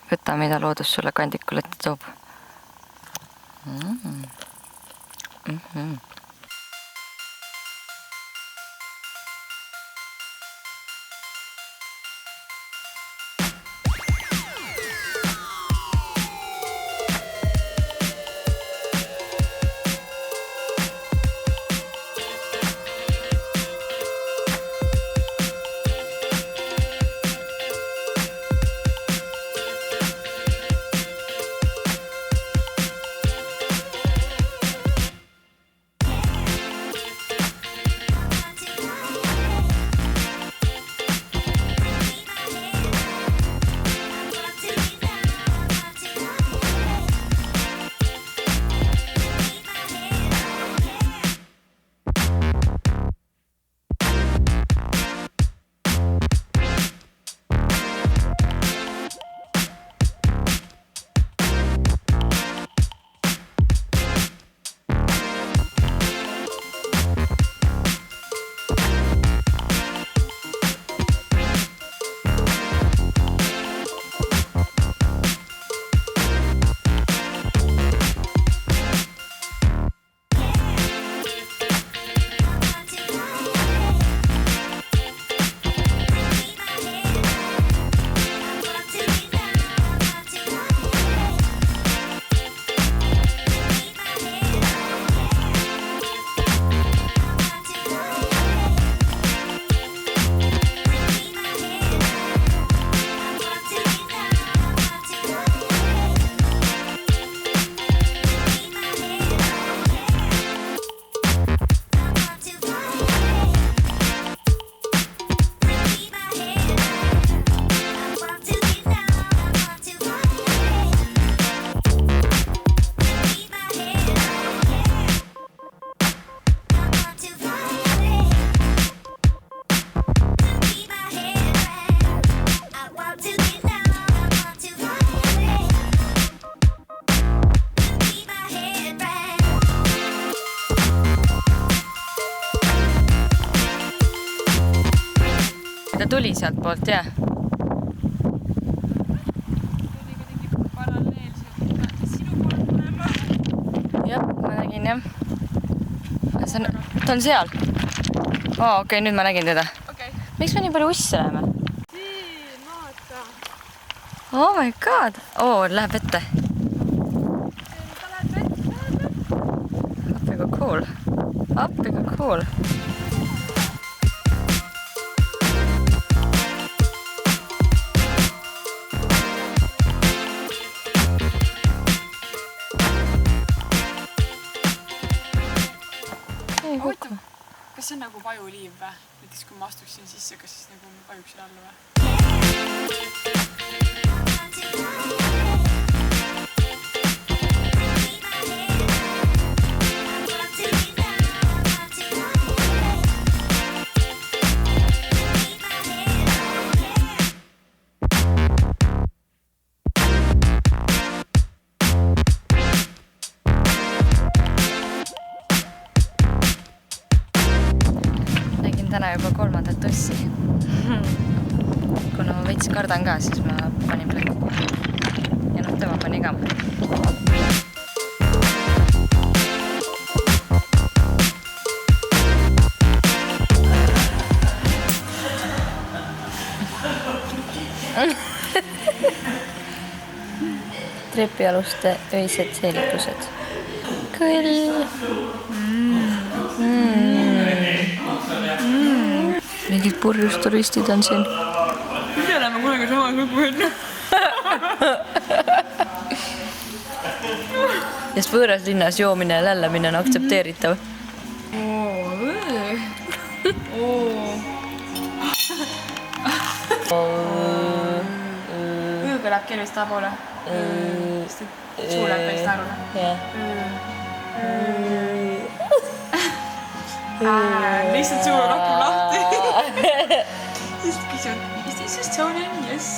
Võta, mida loodus sulle kandikul ette toob. Ta tuli sealt poolt, jah? Jah, ma nägin, jah. Ta on seal. Okei, nüüd ma nägin teda. Miks me nii palju usse läheme? Siin, vaata. Oh my god. Läheb vette. Ta läheb vette. Appiga cool. Appiga cool. Oota, kas see on nagu vajuliiv või? Näiteks kui ma astuksin sisse, kas siis nagu ma vajuksin alla või? Täna juba 3. tossi. Kuna ma veits kardan ka, siis ma panin plekku. Ja tema pani ka. Trepialuste öised seelitused. Kõll. Mingid purjus turistid on siin. Mida oleme kunagi sama lugu enne? Sest võõras linnas joomine ja lällamine on aktsepteeritav. Õõga läheb keelvist tahapoole. Suu läheb päris naerule. Lihtsalt suu on rohkem lahti. Siis küsid, is this just Tony? Yes.